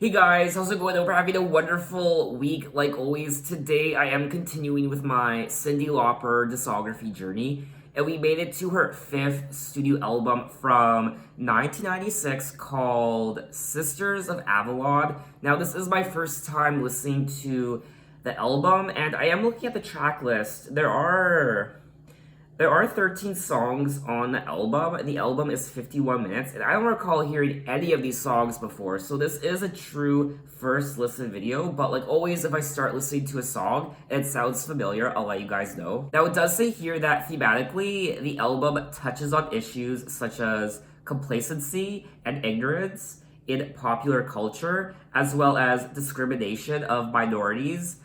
Hey guys, how's it going? Hope you're having a wonderful week like always. Today I am continuing with my Cyndi Lauper discography journey, and we made it to her fifth studio album from 1996 called Sisters of Avalon. Now this is my first time listening to the album, and I am looking at the track list. There are 13 songs on the album. The album is 51 minutes, and I don't recall hearing any of these songs before, so this is a true first listen video, but like always, if I start listening to a song and it sounds familiar, I'll let you guys know. Now, it does say here that thematically, the album touches on issues such as complacency and ignorance in popular culture, as well as discrimination of minorities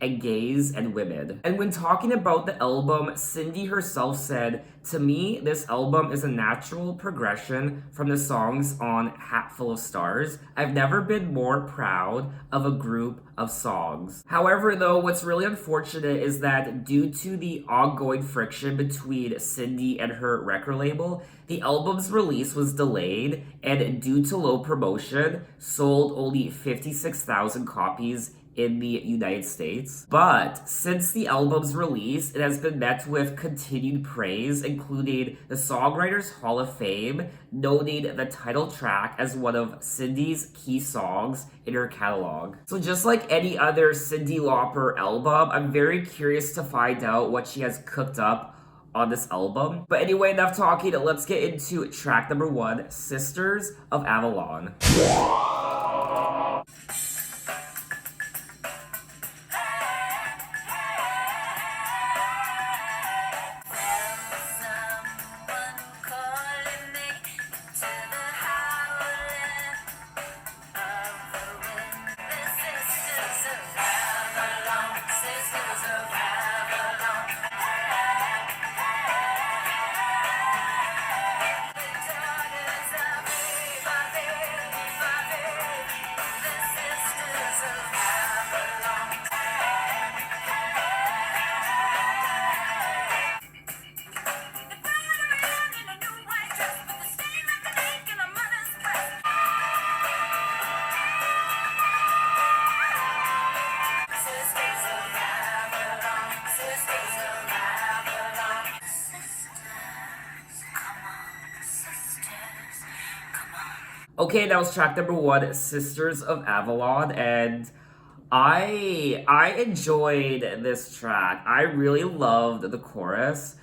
and gays and women. And when talking about the album, Cyndi herself said, "To me, this album is a natural progression from the songs on Hatful of Stars. I've never been more proud of a group of songs." However, though, what's really unfortunate is that due to the ongoing friction between Cyndi and her record label, the album's release was delayed, and due to low promotion, sold only 56,000 copies in the United States. But since the album's release, it has been met with continued praise, including the Songwriters Hall of Fame noting the title track as one of Cyndi's key songs in her catalog. So just like any other Cyndi Lauper album, I'm very curious to find out what she has cooked up on this album. But anyway, enough talking, let's get into track number 1, Sisters of Avalon. Okay, that was track number 1, Sisters of Avalon, and I enjoyed this track. I really loved the chorus.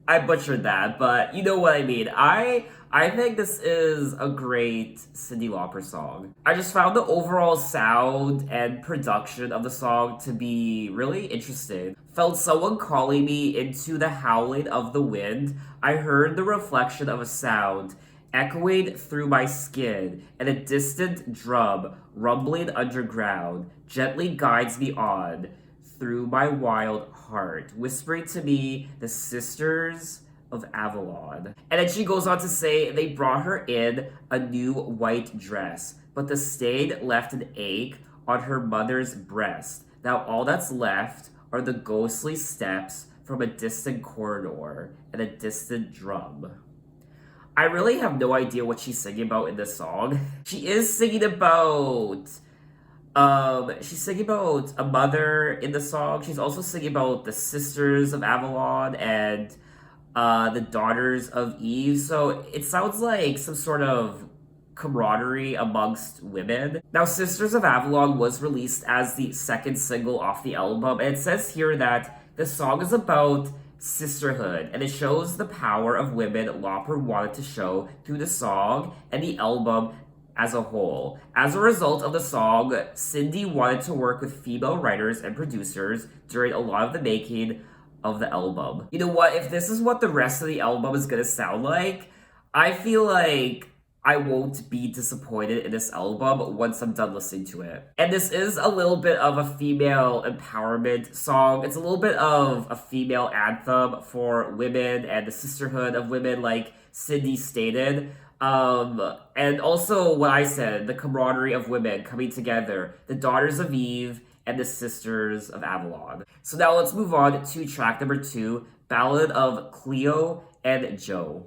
I butchered that, but you know what I mean. I think this is a great Cyndi Lauper song. I just found the overall sound and production of the song to be really interesting. Felt someone calling me into the howling of the wind. I heard the reflection of a sound echoing through my skin, and a distant drum rumbling underground gently guides me on through my wild heart, whispering to me the Sisters of Avalon. And then she goes on to say they brought her in a new white dress, but the stain left an ache on her mother's breast. Now all that's left are the ghostly steps from a distant corridor and a distant drum. I really have no idea what she's singing about in this song. She is singing about she's singing about a mother in the song. She's also singing about the Sisters of Avalon and the Daughters of Eve. So it sounds like some sort of camaraderie amongst women. Now, Sisters of Avalon was released as the second single off the album, and it says here that the song is about sisterhood, and it shows the power of women Lauper wanted to show through the song and the album as a whole. As a result of the song, Cyndi wanted to work with female writers and producers during a lot of the making of the album. You know what? If this is what the rest of the album is gonna sound like, I feel like I won't be disappointed in this album once I'm done listening to it. And this is a little bit of a female empowerment song. It's a little bit of a female anthem for women and the sisterhood of women, like Cyndi stated. And also what I said, the camaraderie of women coming together, the Daughters of Eve and the Sisters of Avalon. So now let's move on to track number 2, Ballad of Cleo and Joe.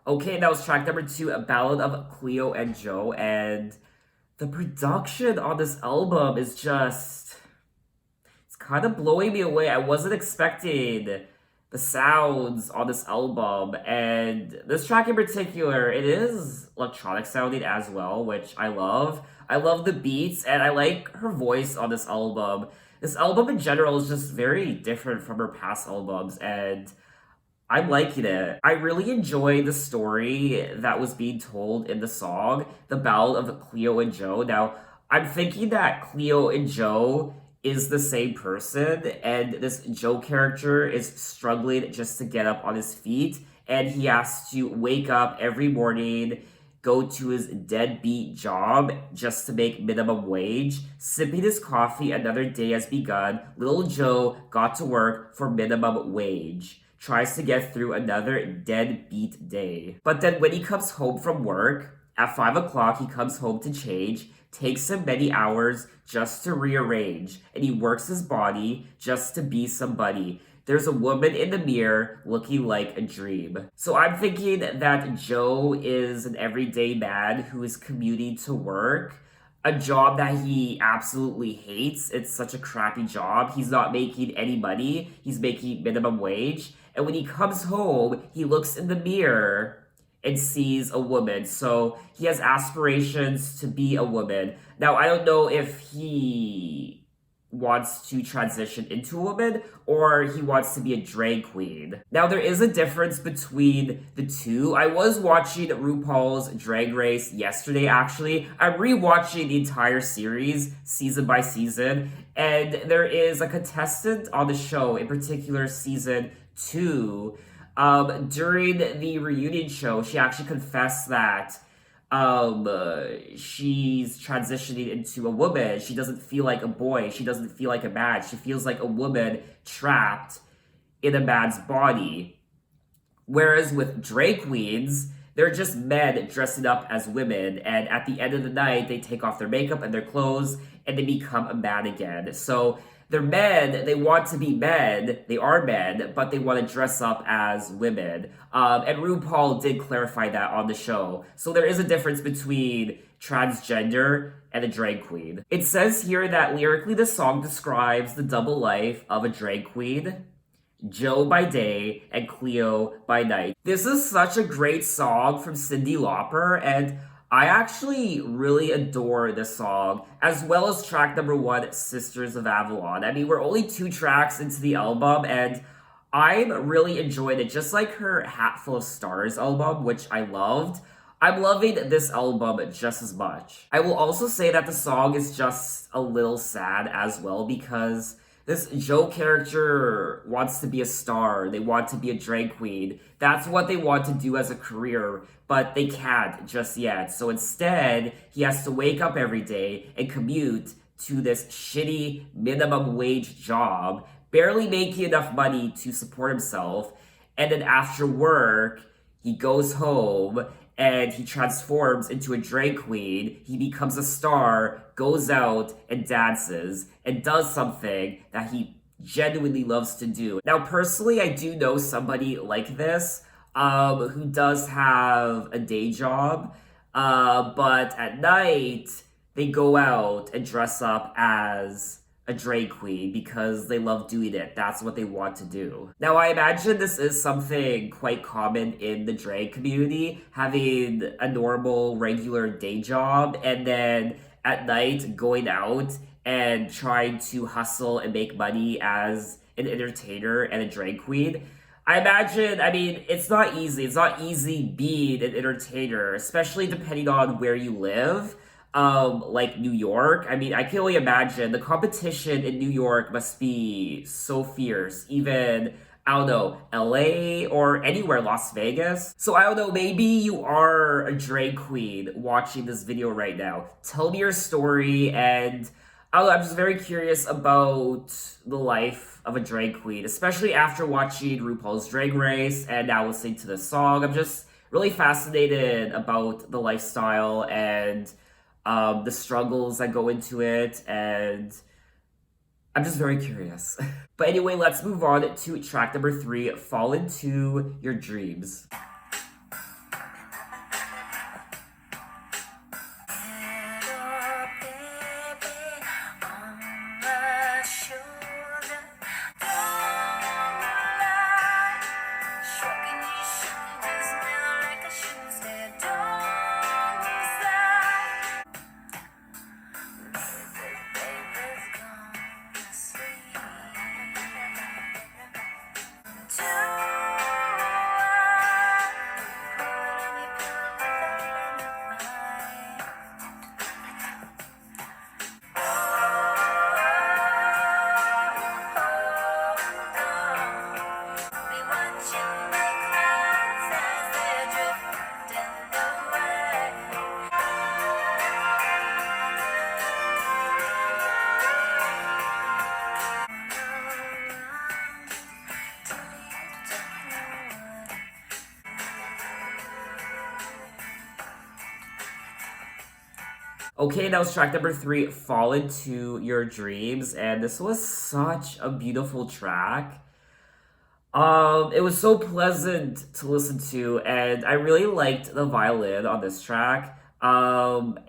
Okay, that was track number 2, A Ballad of Cleo and Joe, and the production on this album is just, it's kind of blowing me away. I wasn't expecting the sounds on this album, and this track in particular, it is electronic sounding as well, which I love. I love the beats, and I like her voice on this album. This album in general is just very different from her past albums, and I'm liking it. I really enjoy the story that was being told in the song, The Ballad of Cleo and Joe. Now, I'm thinking that Cleo and Joe is the same person, and this Joe character is struggling just to get up on his feet, and he has to wake up every morning, go to his deadbeat job just to make minimum wage. Sipping his coffee, another day has begun. Little Joe got to work for minimum wage, tries to get through another deadbeat day. But then when he comes home from work, at 5 o'clock, he comes home to change, takes him many hours just to rearrange, and he works his body just to be somebody. There's a woman in the mirror looking like a dream. So I'm thinking that Joe is an everyday man who is commuting to work, a job that he absolutely hates. It's such a crappy job. He's not making any money. He's making minimum wage. And when he comes home, he looks in the mirror and sees a woman. So he has aspirations to be a woman. Now, I don't know if he wants to transition into a woman or he wants to be a drag queen. Now, there is a difference between the two. I was watching RuPaul's Drag Race yesterday, actually. I'm rewatching the entire series, season by season, and there is a contestant on the show, in particular season 2. During the reunion show, she actually confessed that she's transitioning into a woman. She doesn't feel like a boy. She doesn't feel like a man. She feels like a woman trapped in a man's body. Whereas with drag queens, they're just men dressing up as women, and at the end of the night, they take off their makeup and their clothes, and they become a man again. So they're men, they want to be men, they are men, but they want to dress up as women. And RuPaul did clarify that on the show. So there is a difference between transgender and a drag queen. It says here that lyrically the song describes the double life of a drag queen, Joe by day and Cleo by night. This is such a great song from Cyndi Lauper, and I actually really adore this song, as well as track number 1, Sisters of Avalon. I mean, we're only 2 tracks into the album, and I'm really enjoying it. Just like her Hat Full of Stars album, which I loved, I'm loving this album just as much. I will also say that the song is just a little sad as well, because this Joe character wants to be a star. They want to be a drag queen. That's what they want to do as a career, but they can't just yet. So instead, he has to wake up every day and commute to this shitty minimum wage job, barely making enough money to support himself. And then after work, he goes home and he transforms into a drag queen. He becomes a star, goes out and dances, and does something that he genuinely loves to do. Now, personally, I do know somebody like this who does have a day job, but at night they go out and dress up as a drag queen because they love doing it. That's what they want to do. Now, I imagine this is something quite common in the drag community, having a normal, regular day job and then at night going out and trying to hustle and make money as an entertainer and a drag queen. I imagine, I mean, it's not easy. It's not easy being an entertainer, especially depending on where you live. Like New York. I mean, I can only imagine the competition in New York must be so fierce. Even, I don't know, LA or anywhere, Las Vegas. So I don't know, maybe you are a drag queen watching this video right now. Tell me your story, and I don't know, I'm just very curious about the life of a drag queen, especially after watching RuPaul's Drag Race and now listening to this song. I'm just really fascinated about the lifestyle and the struggles that go into it, and I'm just very curious. But anyway, let's move on to track number 3, Fall Into Your Dreams. Okay, that was track number 3, Fall Into Your Dreams, and this was such a beautiful track. It was so pleasant to listen to, and I really liked the violin on this track. And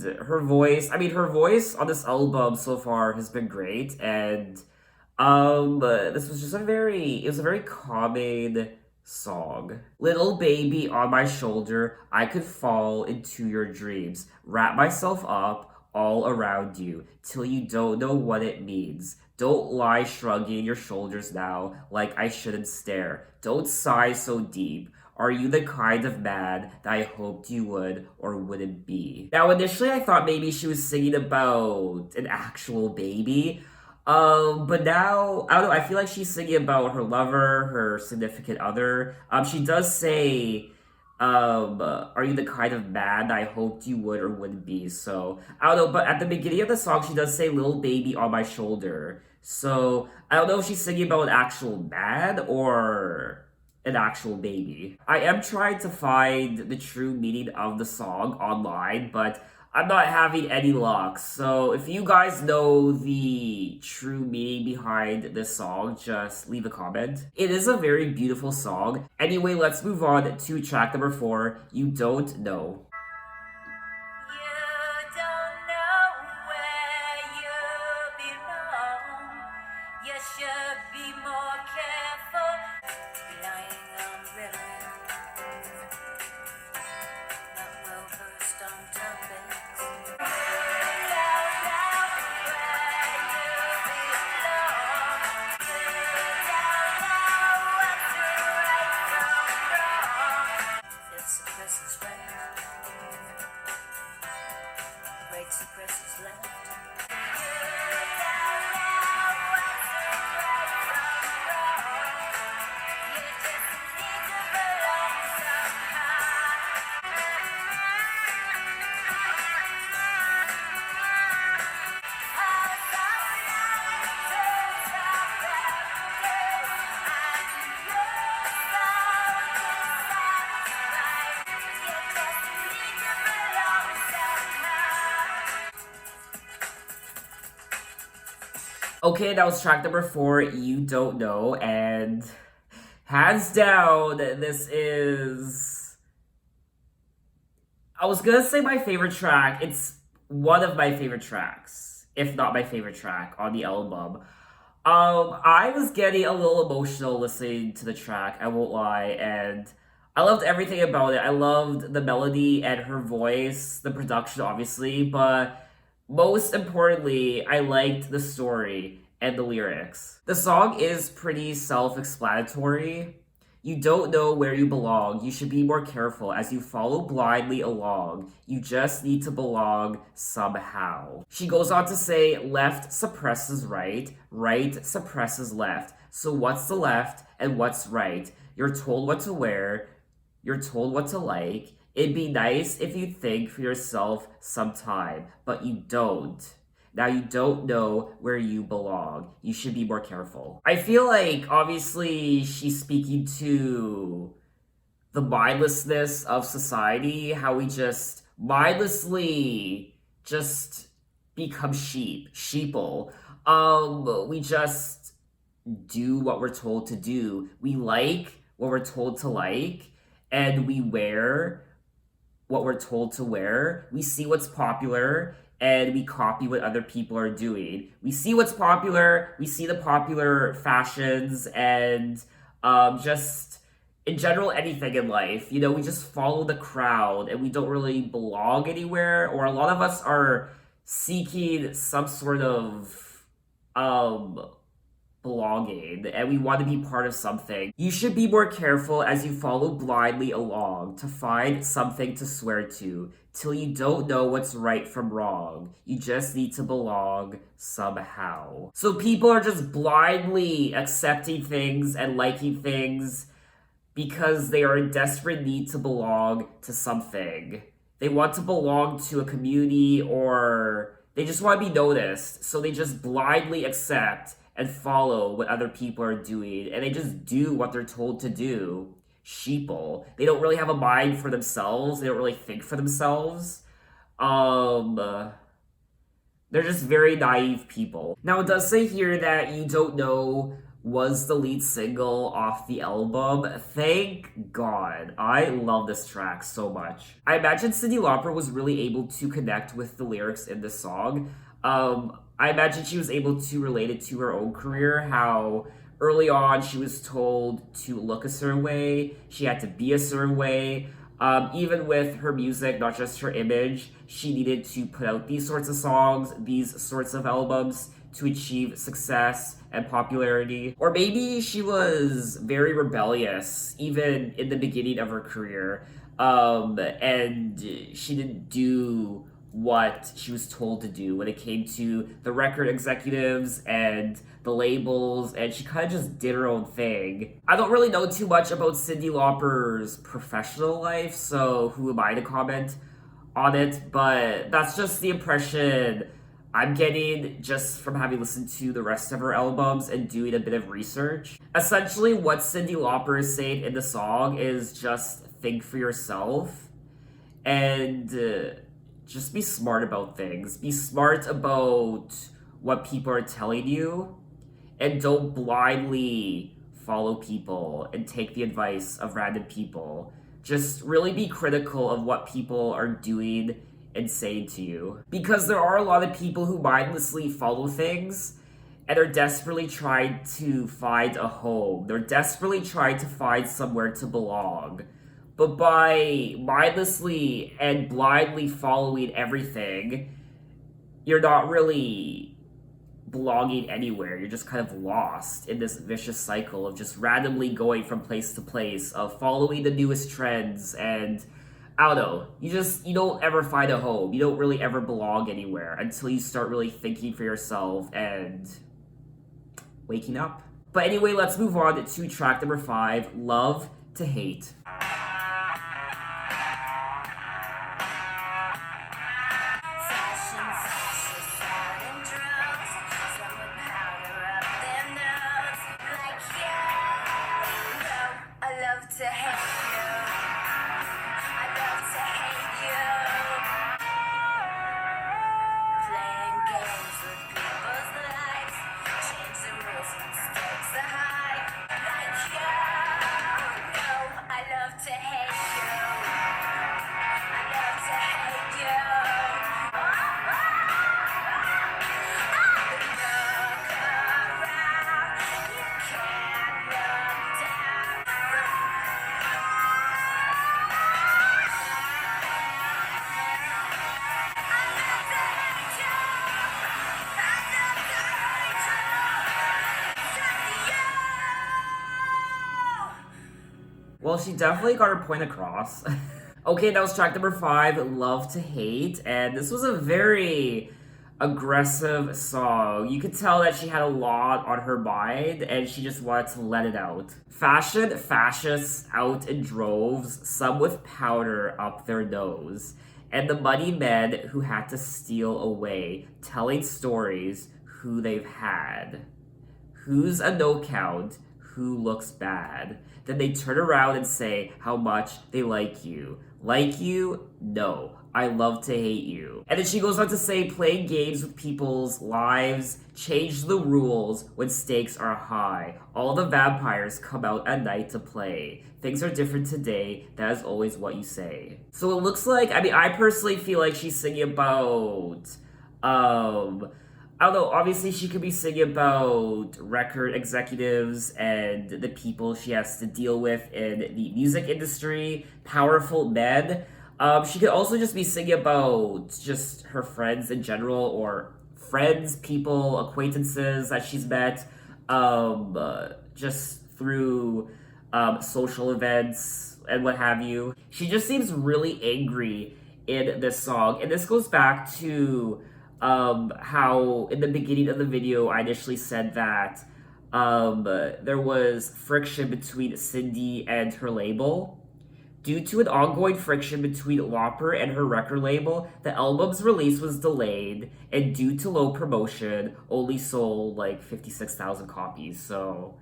her voice on this album so far has been great, and this was just it was a very calming song. Little baby on my shoulder, I could fall into your dreams, wrap myself up all around you till you don't know what it means. Don't lie shrugging your shoulders now like I shouldn't stare. Don't sigh so deep. Are you the kind of man that I hoped you would or wouldn't be? Now, initially, I thought maybe she was singing about an actual baby. But now, I don't know, I feel like she's singing about her lover, her significant other. She does say, are you the kind of man I hoped you would or wouldn't be? So, I don't know, but at the beginning of the song, she does say, little baby on my shoulder. So, I don't know if she's singing about an actual man or an actual baby. I am trying to find the true meaning of the song online, but I'm not having any luck. So if you guys know the true meaning behind this song, just leave a comment. It is a very beautiful song. Anyway, let's move on to track number 4, You Don't Know. Okay, that was track number 4, You Don't Know, and hands down, this is... I was gonna say my favorite track. It's one of my favorite tracks, if not my favorite track on the album. I was getting a little emotional listening to the track, I won't lie, and I loved everything about it. I loved the melody and her voice, the production, obviously, but most importantly, I liked the story and the lyrics. The song is pretty self explanatory. You don't know where you belong. You should be more careful as you follow blindly along. You just need to belong somehow. She goes on to say, left suppresses right, right suppresses left. So what's the left and what's right? You're told what to wear, you're told what to like. It'd be nice if you think for yourself sometime, but you don't. Now you don't know where you belong. You should be more careful. I feel like, obviously, she's speaking to the mindlessness of society, how we just mindlessly just become sheeple. We just do what we're told to do. We like what we're told to like, and we wear what we're told to wear. We see what's popular and we copy what other people are doing. We see what's popular, we see the popular fashions, and just in general, anything in life. You know, we just follow the crowd and we don't really belong anywhere, or a lot of us are seeking some sort of belonging and we want to be part of something. You should be more careful as you follow blindly along to find something to swear to till you don't know what's right from wrong. You just need to belong somehow. So people are just blindly accepting things and liking things because they are in desperate need to belong to something. They want to belong to a community, or they just want to be noticed. So they just blindly accept and follow what other people are doing, and they just do what they're told to do. Sheeple. They don't really have a mind for themselves. They don't really think for themselves. Um, they're just very naive people. Now, it does say here that You Don't Know was the lead single off the album. Thank God. I love this track so much. I imagine Cyndi Lauper was really able to connect with the lyrics in this song. I imagine she was able to relate it to her own career, how early on she was told to look a certain way, she had to be a certain way. Even with her music, not just her image, she needed to put out these sorts of songs, these sorts of albums to achieve success and popularity. Or maybe she was very rebellious, even in the beginning of her career, and she didn't do what she was told to do when it came to the record executives and the labels, and she kind of just did her own thing. I don't really know too much about Cyndi Lauper's professional life, so who am I to comment on it? But that's just the impression I'm getting just from having listened to the rest of her albums and doing a bit of research. Essentially, what Cyndi Lauper is saying in the song is just think for yourself and just be smart about things. Be smart about what people are telling you, and don't blindly follow people and take the advice of random people. Just really be critical of what people are doing and saying to you. Because there are a lot of people who mindlessly follow things and are desperately trying to find a home. They're desperately trying to find somewhere to belong. But by mindlessly and blindly following everything, you're not really belonging anywhere. You're just kind of lost in this vicious cycle of just randomly going from place to place, of following the newest trends, and I don't know. You don't ever find a home. You don't really ever belong anywhere until you start really thinking for yourself and waking up. But anyway, let's move on to track number 5, Love to Hate. Well, she definitely got her point across. Okay, that was track number 5, Love to Hate, and this was a very aggressive song. You could tell that she had a lot on her mind and she just wanted to let it out. Fashion fascists out in droves, some with powder up their nose, and the money men who had to steal away, telling stories who they've had. Who's a no count? Who looks bad? Then they turn around and say how much they like you. Like you? No. I love to hate you. And then she goes on to say, playing games with people's lives, change the rules when stakes are high. All the vampires come out at night to play. Things are different today. That is always what you say. So it looks like, I personally feel like she's singing about, I don't know, obviously she could be singing about record executives and the people she has to deal with in the music industry, powerful men. She could also just be singing about just her friends in general, or friends, people, acquaintances that she's met, just through social events and what have you. She just seems really angry in this song, and this goes back to how in the beginning of the video I initially said that there was friction between Cyndi and her label. Due to an ongoing friction between Lauper and her record label, the album's release was delayed, and due to low promotion, only sold like 56,000 copies. So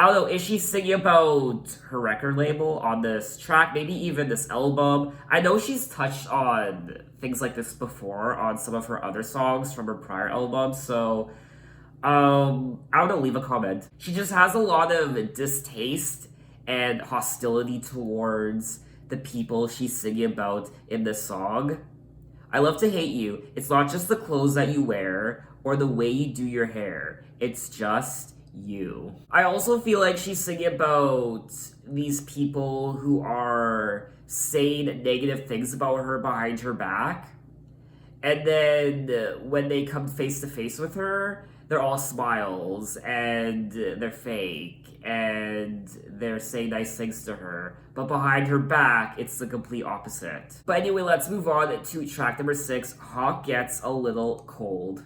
I don't know, is she singing about her record label on this track, maybe even this album? I know she's touched on things like this before on some of her other songs from her prior albums, so I don't know, leave a comment. She just has a lot of distaste and hostility towards the people she's singing about in this song. I love to hate you. It's not just the clothes that you wear or the way you do your hair. It's just you. I also feel like she's singing about these people who are saying negative things about her behind her back. And then when they come face to face with her, they're all smiles and they're fake and they're saying nice things to her. But behind her back, it's the complete opposite. But anyway, let's move on to track number 6, Hawk Gets a Little Cold.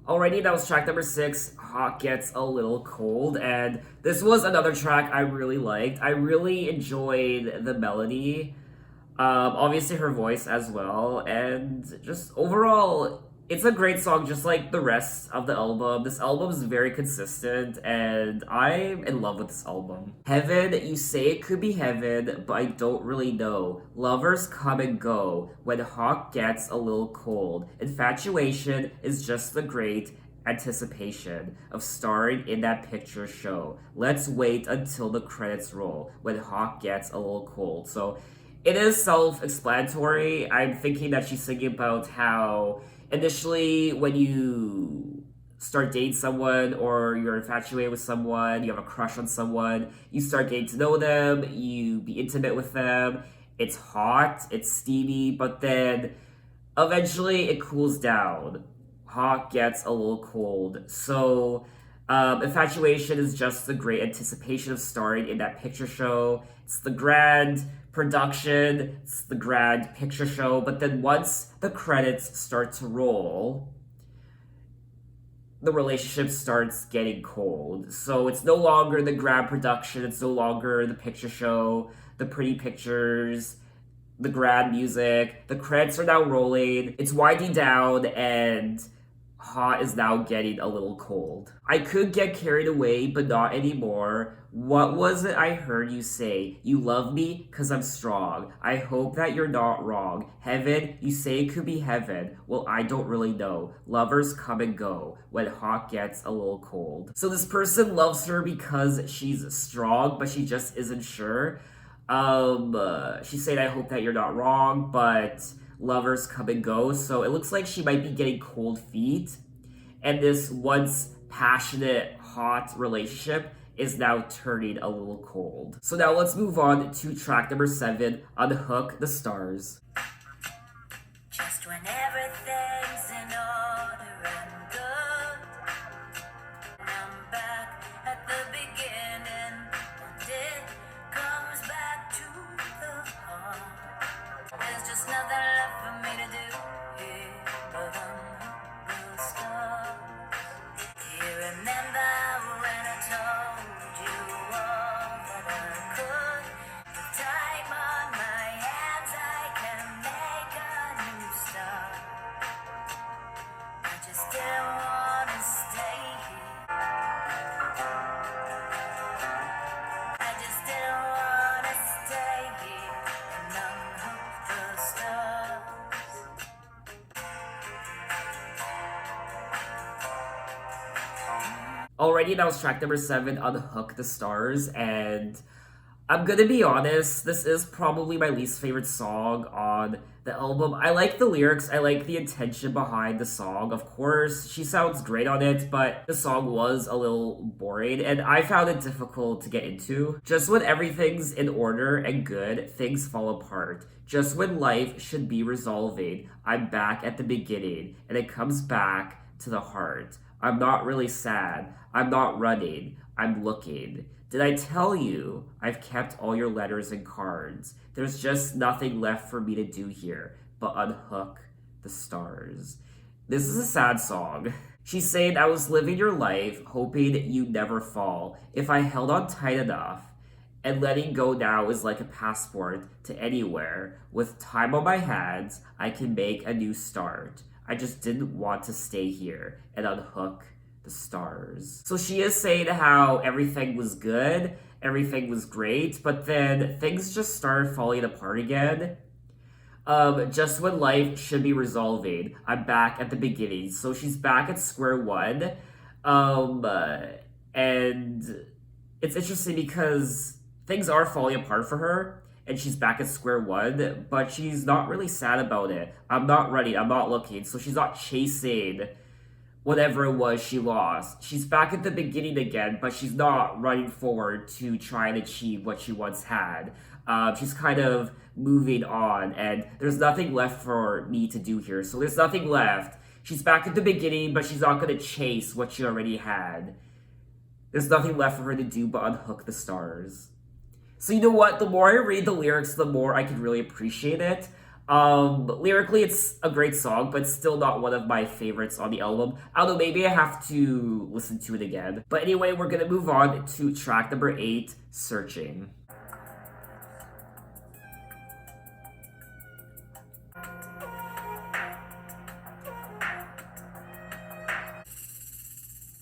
Alrighty, that was track number 6, Hawk Gets a Little Cold, and this was another track I really liked. I really enjoyed the melody, obviously her voice as well, and just overall, it's a great song just like the rest of the album. This album is very consistent, and I'm in love with this album. Heaven, you say it could be heaven, but I don't really know. Lovers come and go when Hawk gets a little cold. Infatuation is just the great anticipation of starring in that picture show. Let's wait until the credits roll when Hawk gets a little cold. So it is self-explanatory. I'm thinking that she's thinking about how initially when you start dating someone or you're infatuated with someone, you have a crush on someone, you start getting to know them, you be intimate with them, it's hot, it's steamy, but then eventually it cools down. Hawk gets a little cold. So infatuation is just the great anticipation of starring in that picture show. It's the grand production, it's the grand picture show, but then once the credits start to roll, the relationship starts getting cold. So it's no longer the grand production, it's no longer the picture show, the pretty pictures, the grand music. The credits are now rolling, it's winding down, and hot is now getting a little cold. I could get carried away, but not anymore. What was it I heard you say? You love me cause I'm strong. I hope that you're not wrong. Heaven, you say it could be heaven. Well, I don't really know. Lovers come and go when hot gets a little cold. So this person loves her because she's strong, but she just isn't sure. She's saying, I hope that you're not wrong, but lovers come and go. So it looks like she might be getting cold feet. And this once passionate, hot relationship is now turning a little cold. So now let's move on to track number 7, Unhook the Stars. Just when everything's in order and good, I'm back at the beginning, and it comes back to the heart. There's just nothing left for me to do here but unhook the stars. Do you remember when I told you all that I could? With time on my hands, I can make a new start. I just didn't want to stay here. I just didn't want to stay here and unhook the stars. Already, that was track number 7, Unhook the Stars, and I'm gonna be honest, this is probably my least favorite song on the album. I like the lyrics, I like the intention behind the song. Of course, she sounds great on it, but the song was a little boring, and I found it difficult to get into. Just when everything's in order and good, things fall apart. Just when life should be resolving, I'm back at the beginning, and it comes back to the heart. I'm not really sad. I'm not running. I'm looking. Did I tell you I've kept all your letters and cards? There's just nothing left for me to do here but unhook the stars. This is a sad song. She's saying, I was living your life, hoping you'd never fall. If I held on tight enough, and letting go now is like a passport to anywhere. With time on my hands, I can make a new start. I just didn't want to stay here and unhook the stars. So she is saying how everything was good, everything was great, but then things just started falling apart again. Just when life should be resolving, I'm back at the beginning. So she's back at square one. And it's interesting because things are falling apart for her and she's back at square one, but she's not really sad about it. I'm not ready, I'm not looking. So she's not chasing whatever it was she lost. She's back at the beginning again, but she's not running forward to try and achieve what she once had. She's kind of moving on, and there's nothing left for me to do here. So there's nothing left. She's back at the beginning, but she's not going to chase what she already had. There's nothing left for her to do but unhook the stars. So you know what? The more I read the lyrics, the more I can really appreciate it. Lyrically, it's a great song, but still not one of my favorites on the album. I don't know, maybe I have to listen to it again. But anyway, we're gonna move on to track number 8, Searching.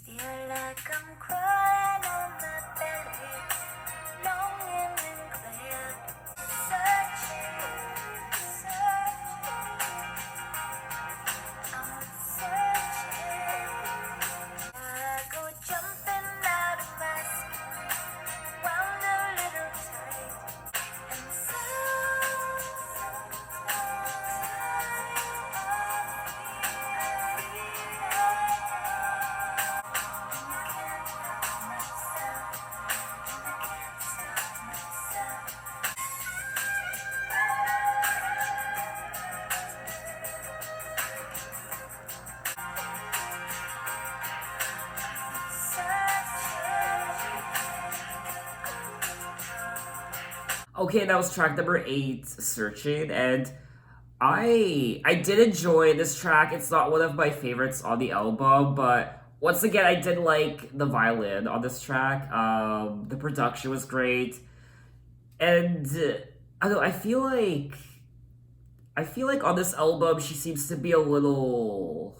Feel like I'm crying on my belly, longing and clear, searching, I'm searching. I go jumping out of my skin, wound a little tight, and so Okay, that was track number 8, Searching, and I did enjoy this track. It's not one of my favorites on the album, but once again, I did like the violin on this track. The production was great, and I don't know. I feel like on this album she seems to be a little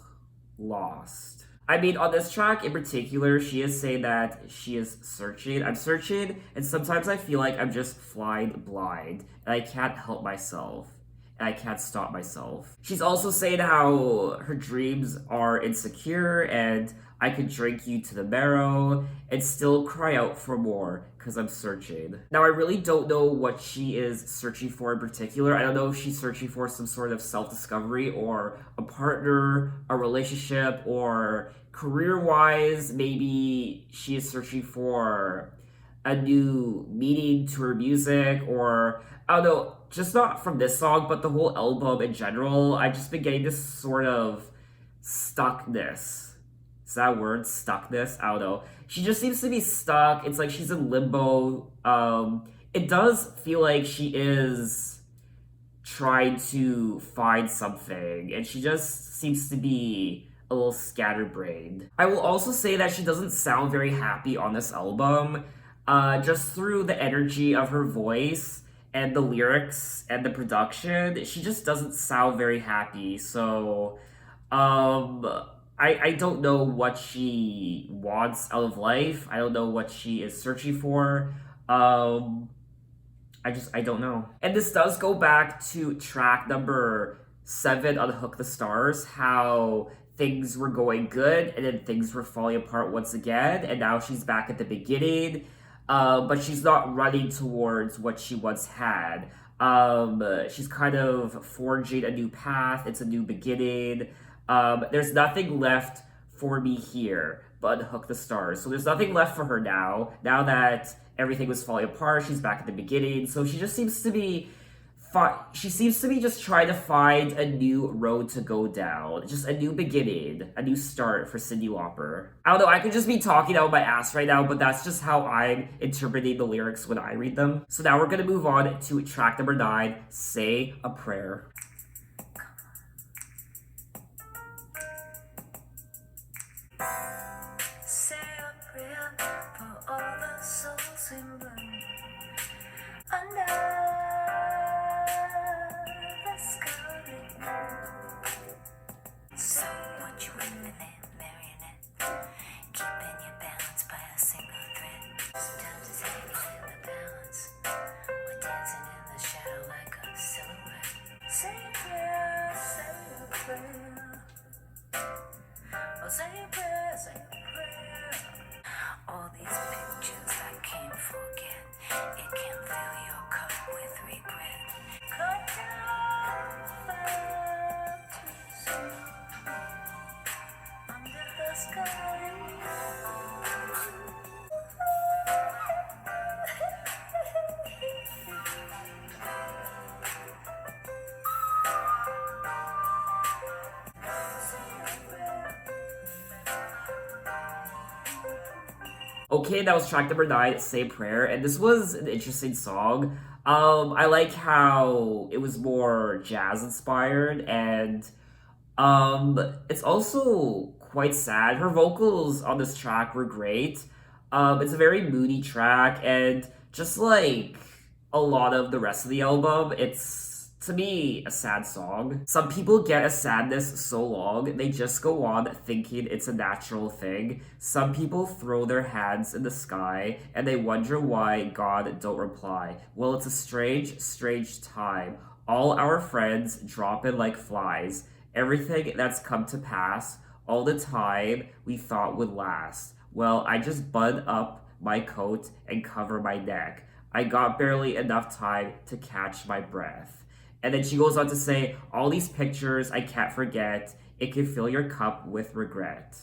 lost. I mean, on this track in particular, she is saying that she is searching. I'm searching, and sometimes I feel like I'm just flying blind, and I can't help myself. And I can't stop myself. She's also saying how her dreams are insecure, and I could drink you to the marrow and still cry out for more because I'm searching. Now, I really don't know what she is searching for in particular. I don't know if she's searching for some sort of self-discovery or a partner, a relationship, or career-wise, maybe she is searching for a new meaning to her music, or I don't know, just not from this song, but the whole album in general. I've just been getting this sort of stuckness. Is that a word? Stuckness? I don't know. She just seems to be stuck. It's like she's in limbo. It does feel like she is trying to find something, and she just seems to be a little scatterbrained. I will also say that she doesn't sound very happy on this album. Just through the energy of her voice and the lyrics and the production, she just doesn't sound very happy. So, I don't know what she wants out of life. I don't know what she is searching for. I don't know. And this does go back to track number 7, Unhook the Stars, how things were going good and then things were falling apart once again, and now she's back at the beginning. but she's not running towards what she once had. She's kind of forging a new path. It's a new beginning. There's nothing left for me here but unhook the stars. So there's nothing left for her now. Now that everything was falling apart, she's back at the beginning. So she just seems to be she seems to be just trying to find a new road to go down, just a new beginning, a new start for Cyndi Lauper. I don't know, I could just be talking out my ass right now, but that's just how I'm interpreting the lyrics when I read them. So now we're gonna move on to track number 9, Say a Prayer. Say a prayer for all the souls in bloom under the scarlet moon. So what you with me, marionette, keeping you balanced by a single thread. Sometimes it's hanging in the balance, or dancing in the shadow like a silhouette. Say a prayer, say a prayer. Oh, say a prayer, say a prayer. All these pictures I can't forget. It can fill your cup with regret. Cut down fire too soon under the sky. Okay, that was track number 9, Say a Prayer, and this was an interesting song. I like how it was more jazz inspired, and it's also quite sad. Her vocals on this track were great. It's a very moody track, and just like a lot of the rest of the album, it's, to me, a sad song. Some people get a sadness so long, they just go on thinking it's a natural thing. Some people throw their hands in the sky, and they wonder why God don't reply. Well, it's a strange, strange time. All our friends dropping like flies. Everything that's come to pass, all the time we thought would last. Well, I just button up my coat and cover my neck. I got barely enough time to catch my breath. And then she goes on to say, all these pictures I can't forget, it can fill your cup with regret.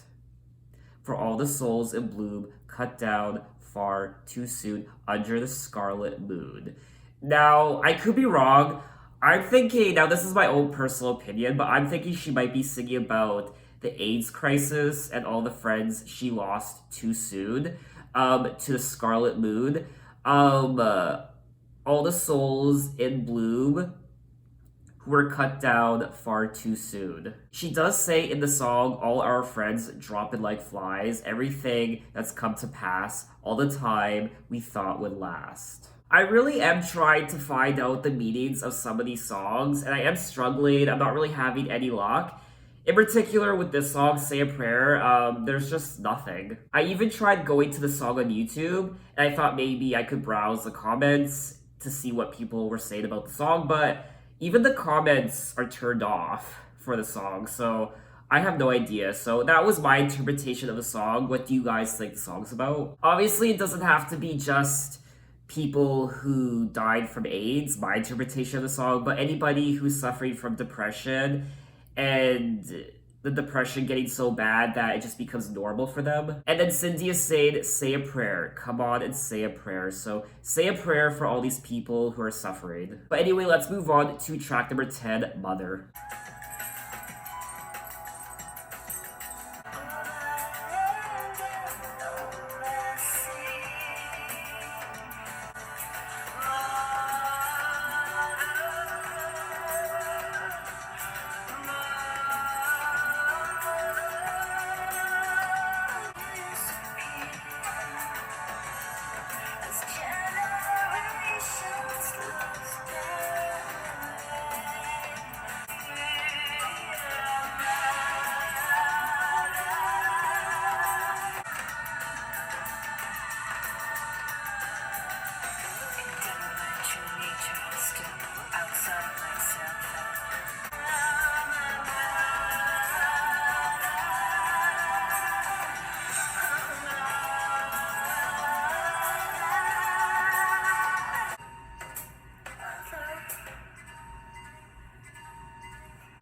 For all the souls in bloom, cut down far too soon under the scarlet moon. Now, I could be wrong. I'm thinking, now this is my own personal opinion, but I'm thinking she might be singing about the AIDS crisis and all the friends she lost too soon to the scarlet moon. All the souls in bloom were cut down far too soon. She does say in the song, all our friends dropping like flies, everything that's come to pass, all the time we thought would last. I really am trying to find out the meanings of some of these songs, and I am struggling. I'm not really having any luck. In particular, with this song, Say a Prayer, there's just nothing. I even tried going to the song on YouTube, and I thought maybe I could browse the comments to see what people were saying about the song, but even the comments are turned off for the song, so I have no idea. So that was my interpretation of the song. What do you guys think the song's about? Obviously, it doesn't have to be just people who died from AIDS, my interpretation of the song, but anybody who's suffering from depression and the depression getting so bad that it just becomes normal for them. And then Cyndi is saying, say a prayer. Come on and say a prayer. So say a prayer for all these people who are suffering. But anyway, let's move on to track number 10, Mother.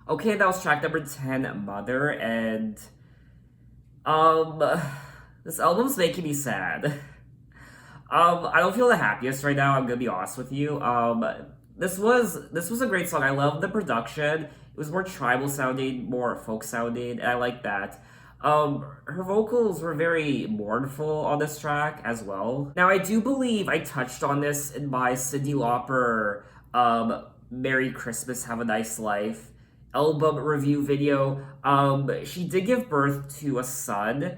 Okay, that was track number 10, Mother, and um this album's making me sad. I don't feel the happiest right now, I'm gonna be honest with you. This was a great song. I love the production. It was more tribal sounding, more folk sounding, and I like that. Her vocals were very mournful on this track as well. Now I do believe I touched on this in my Cyndi Lauper Merry Christmas, Have a Nice Life album review video. She did give birth to a son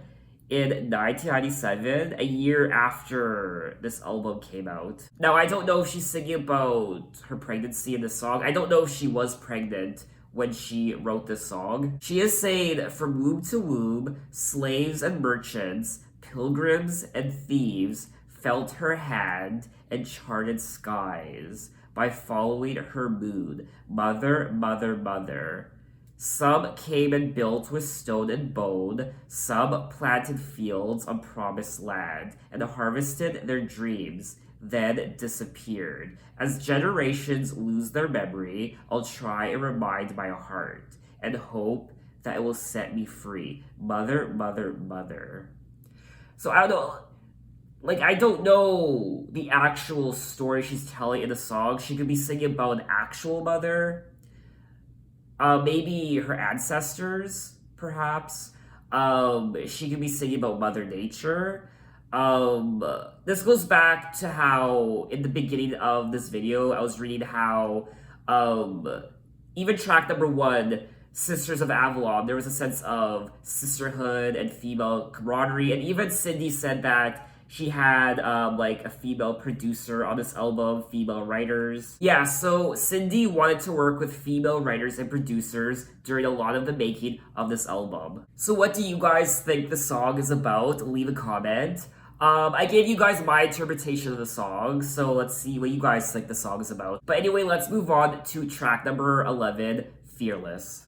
in 1997, a year after this album came out. Now, I don't know if she's singing about her pregnancy in the song. I don't know if she was pregnant when she wrote this song. She is saying, from womb to womb, slaves and merchants, pilgrims and thieves felt her hand and charted skies by following her mood. Mother, mother, mother. Some came and built with stone and bone, some planted fields on promised land, and harvested their dreams, then disappeared. As generations lose their memory, I'll try and remind my heart, and hope that it will set me free. Mother, mother, mother. So I don't know, like, I don't know the actual story she's telling in the song. She could be singing about an actual mother, maybe her ancestors, perhaps. She could be singing about Mother Nature. This goes back to how, in the beginning of this video, I was reading how, even track number 1, Sisters of Avalon, there was a sense of sisterhood and female camaraderie, and even Cyndi said that she had like a female producer on this album, female writers. Yeah, so Cyndi wanted to work with female writers and producers during a lot of the making of this album. So what do you guys think the song is about? Leave a comment. I gave you guys my interpretation of the song, so let's see what you guys think the song is about. But anyway, let's move on to track number 11, Fearless.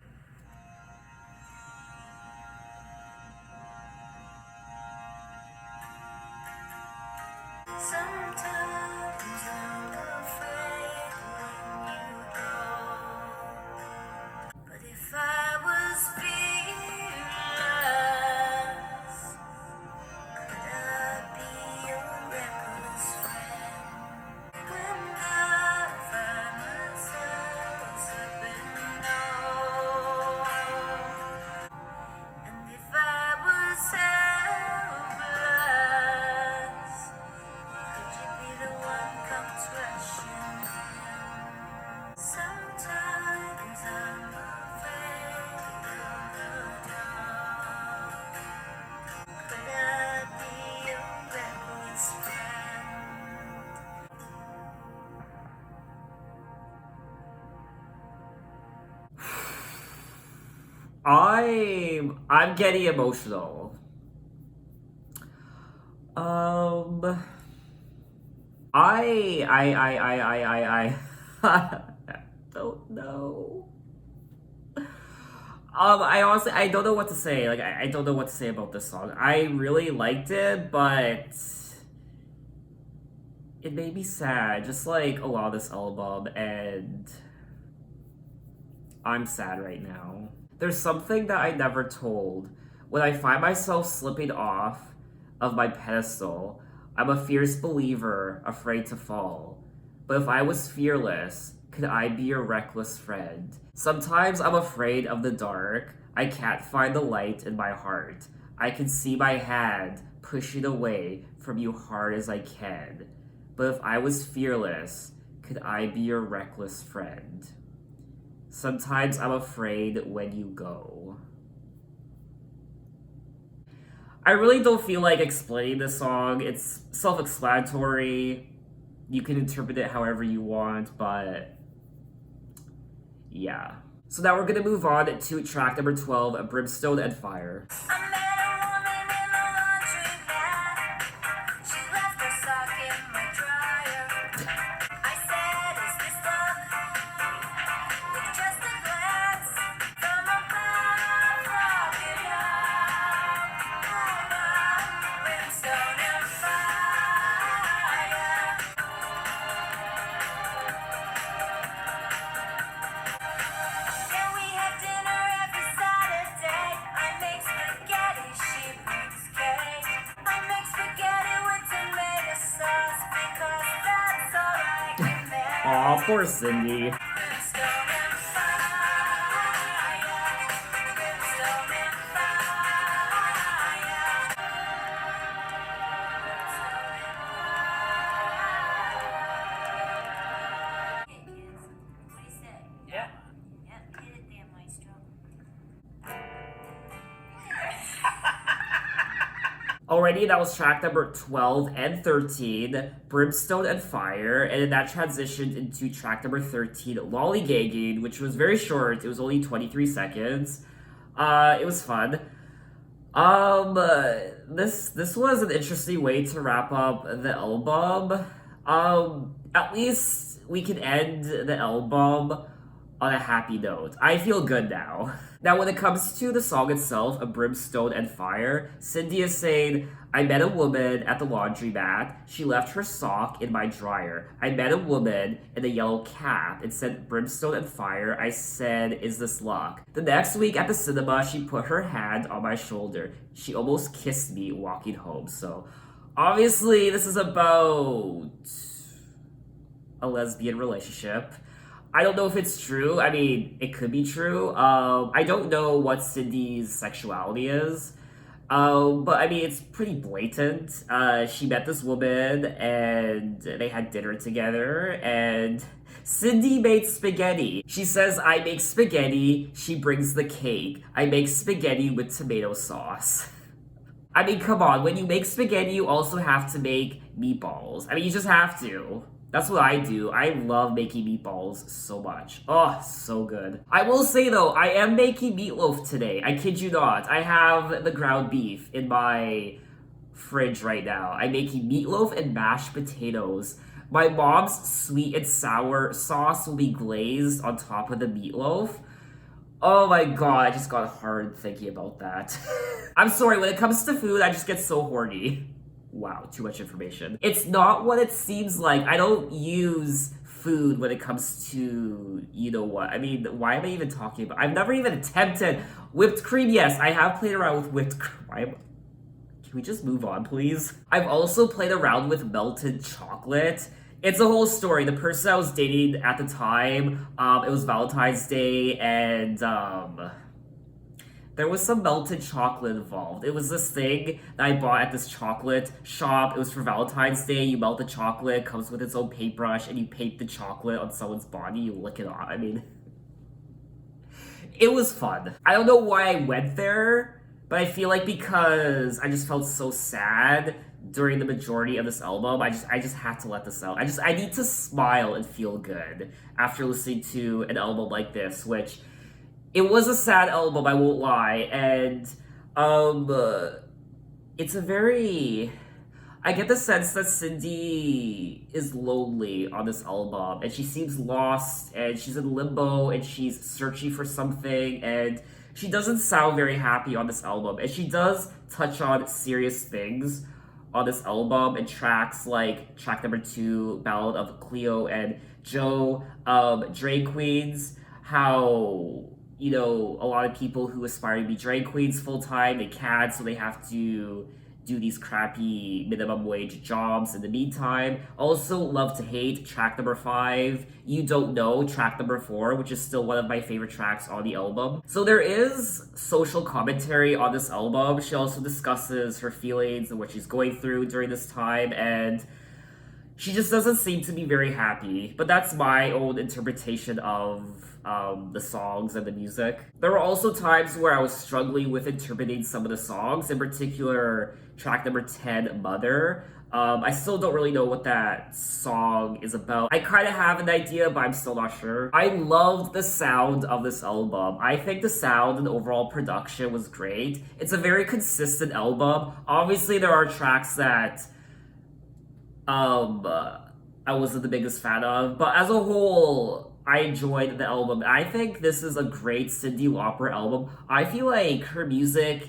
Sometimes I'm afraid when you go. But if I was fearless, could I be your reckless friend? When I find myself slipping low, and if I was helpless, could you be the one comes rushing in? Sometimes I'm afraid of the dark. Could I be your reckless friend? I'm getting emotional. I don't know. I honestly, I don't know what to say. Like, I don't know what to say about this song. I really liked it, but it made me sad, just like a lot of this album, and I'm sad right now. There's something that I never told. When I find myself slipping off of my pedestal, I'm a fierce believer, afraid to fall. But if I was fearless, could I be your reckless friend? Sometimes I'm afraid of the dark. I can't find the light in my heart. I can see my hand pushing away from you hard as I can. But if I was fearless, could I be your reckless friend? Sometimes I'm afraid when you go. I really don't feel like explaining this song. It's self-explanatory. You can interpret it however you want, but yeah. So now we're gonna move on to track number 12, Brimstone and Fire. I met a woman in the laundromat. She left her sock in my dryer. I said, "Is this love?" With just a glance from above, rock it out. Brimstone and fire. Yeah, we had Of course, Cyndi. Brimstone and fire, brimstone and fire. Hey kids, what do you say? Yeah. Yep, hit it, damn maestro. Already, that was track number 12 and 13, Brimstone and Fire, and then that transitioned into track number 13, Lollygagging, which was very short. It was only 23 seconds. It was fun. This was an interesting way to wrap up the album. At least we can end the album on a happy note. I feel good now. Now, when it comes to the song itself, A Brimstone and Fire, Cyndi is saying, I met a woman at the laundromat. She left her sock in my dryer. I met a woman in a yellow cap. It said Brimstone and Fire. I said, is this luck? The next week at the cinema, she put her hand on my shoulder. She almost kissed me walking home. So, obviously, this is about a lesbian relationship. I don't know if it's true. I mean, it could be true. I don't know what Cyndi's sexuality is. But I mean, it's pretty blatant. She met this woman and they had dinner together and Cyndi made spaghetti. She says, I make spaghetti. She brings the cake. I make spaghetti with tomato sauce. I mean, come on. When you make spaghetti, you also have to make meatballs. I mean, you just have to. That's what I do. I love making meatballs so much. Oh, so good. I will say though, I am making meatloaf today. I kid you not. I have the ground beef in my fridge right now. I'm making meatloaf and mashed potatoes. My mom's sweet and sour sauce will be glazed on top of the meatloaf. Oh my god, I just got hard thinking about that. I'm sorry, when it comes to food, I just get so horny. Wow, too much information. It's not what it seems like. I don't use food when it comes to, you know what. I mean, why am I even talking about? I've never even attempted whipped cream. Yes, I have played around with whipped cream. Can we just move on, please? I've also played around with melted chocolate. It's a whole story. The person I was dating at the time, it was Valentine's Day, and there was some melted chocolate involved. It was this thing that I bought at this chocolate shop. It was for Valentine's Day. You melt the chocolate, comes with its own paintbrush, and you paint the chocolate on someone's body. You lick it off. I mean, it was fun. I don't know why I went there, but I feel like because I just felt so sad during the majority of this album, I just had to let this out. I need to smile and feel good after listening to an album like this, which it was a sad album, I won't lie, and it's a very, I get the sense that Cyndi is lonely on this album, and she seems lost, and she's in limbo, and she's searching for something, and she doesn't sound very happy on this album, and she does touch on serious things on this album, and tracks like track number 2, Ballad of Cleo and Joe, drag queens, how, you know, a lot of people who aspire to be drag queens full-time, they can't, so they have to do these crappy minimum wage jobs in the meantime. Also, Love to Hate, track number 5. You Don't Know, track number 4, which is still one of my favorite tracks on the album. So there is social commentary on this album. She also discusses her feelings and what she's going through during this time, and she just doesn't seem to be very happy. But that's my own interpretation of the songs and the music. There were also times where I was struggling with interpreting some of the songs, in particular track number 10, Mother. I still don't really know what that song is about. I kind of have an idea, but I'm still not sure. I loved the sound of this album. I think the sound and overall production was great. It's a very consistent album. Obviously, there are tracks that I wasn't the biggest fan of, but as a whole, I enjoyed the album. I think this is a great Cyndi Lauper album. I feel like her music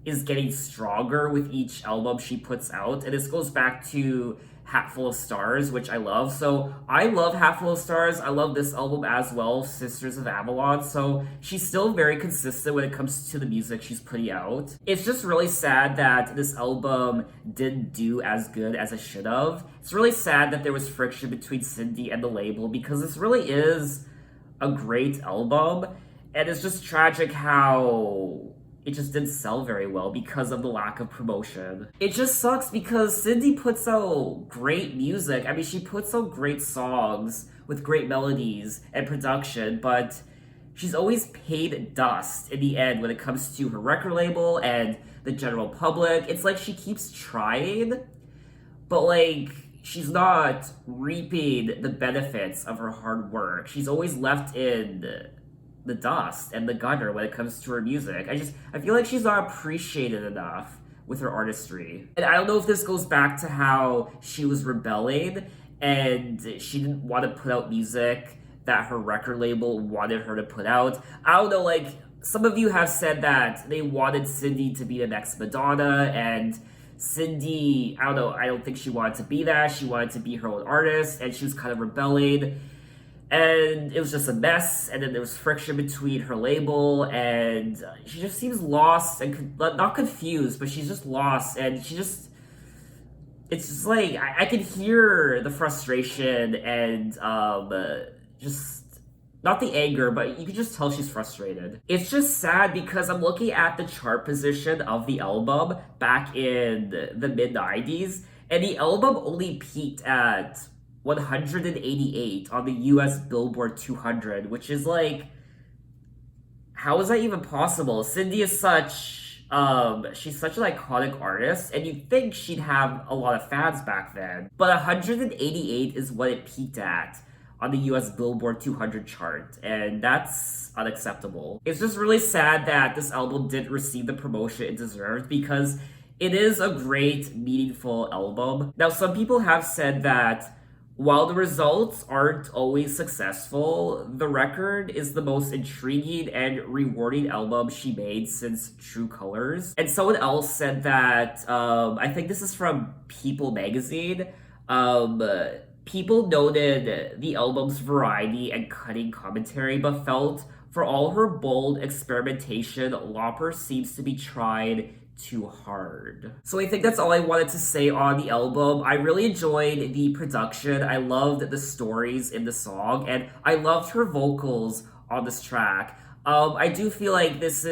is getting stronger with each album she puts out. And this goes back to Hatful of Stars, which I love. So I love Hatful of Stars. I love this album as well, Sisters of Avalon. So she's still very consistent when it comes to the music she's putting out. It's just really sad that this album didn't do as good as it should have. It's really sad that there was friction between Cyndi and the label, because this really is a great album. And it's just tragic how it just didn't sell very well because of the lack of promotion. It just sucks because Cyndi puts out great music. I mean, she puts out great songs with great melodies and production, but she's always paid dust in the end when it comes to her record label and the general public. It's like she keeps trying, but like she's not reaping the benefits of her hard work. She's always left in the dust and the gutter when it comes to her music. I feel like she's not appreciated enough with her artistry. And I don't know if this goes back to how she was rebelling and she didn't want to put out music that her record label wanted her to put out. I don't know, like, some of you have said that they wanted Cyndi to be the next Madonna, and Cyndi, I don't know, I don't think she wanted to be that. She wanted to be her own artist, and she was kind of rebelling. And it was just a mess, and then there was friction between her label, and she just seems lost and not confused, but she's just lost, and it's just like, I can hear the frustration and just, not the anger, but you can just tell she's frustrated. It's just sad because I'm looking at the chart position of the album back in the mid-90s, and the album only peaked at 188 on the US Billboard 200, which is like, how is that even possible? Cyndi is she's such an iconic artist, and you'd think she'd have a lot of fans back then. But 188 is what it peaked at on the US Billboard 200 chart, and that's unacceptable. It's just really sad that this album didn't receive the promotion it deserved, because it is a great, meaningful album. Now, some people have said that while the results aren't always successful, the record is the most intriguing and rewarding album she made since True Colors. And someone else said that, I think this is from People magazine, People noted the album's variety and cutting commentary, but felt for all her bold experimentation, Lauper seems to be tried too hard. So I think that's all I wanted to say on the album. I really enjoyed the production. I loved the stories in the song, and I loved her vocals on this track. I do feel like this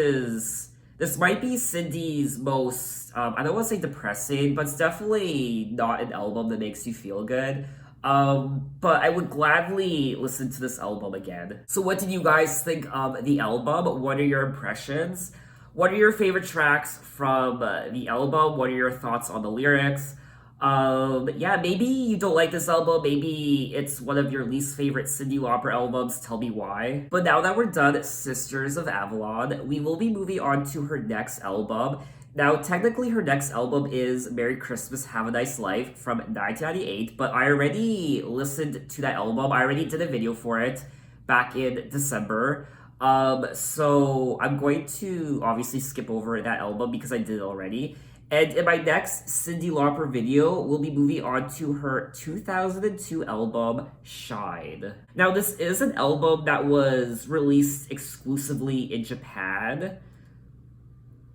might be Cyndi's most, I don't want to say depressing, but it's definitely not an album that makes you feel good. But I would gladly listen to this album again. So what did you guys think of the album? What are your impressions? What are your favorite tracks from the album? What are your thoughts on the lyrics? Yeah, maybe you don't like this album. Maybe it's one of your least favorite Cyndi Lauper albums. Tell me why. But now that we're done Sisters of Avalon, we will be moving on to her next album. Now, technically, her next album is Merry Christmas, Have a Nice Life from 1998, but I already listened to that album. I already did a video for it back in December. So I'm going to obviously skip over that album because I did it already. And in my next Cyndi Lauper video, we'll be moving on to her 2002 album, Shine. Now, this is an album that was released exclusively in Japan.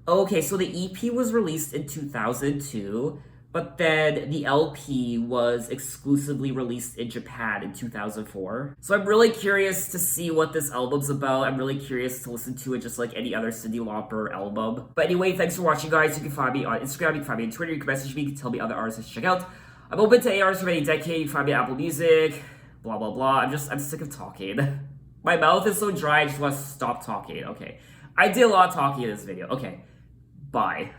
Okay, so the EP was released in 2002, but then the LP was exclusively released in Japan in 2004. So I'm really curious to see what this album's about. I'm really curious to listen to it just like any other Cyndi Lauper album. But anyway, thanks for watching, guys. You can find me on Instagram, you can find me on Twitter, you can message me, you can tell me other artists to check out. I'm open to ARs for any decade. You can find me on Apple Music, blah, blah, blah. I'm sick of talking. My mouth is so dry, I just want to stop talking. Okay. I did a lot of talking in this video. Okay. Bye.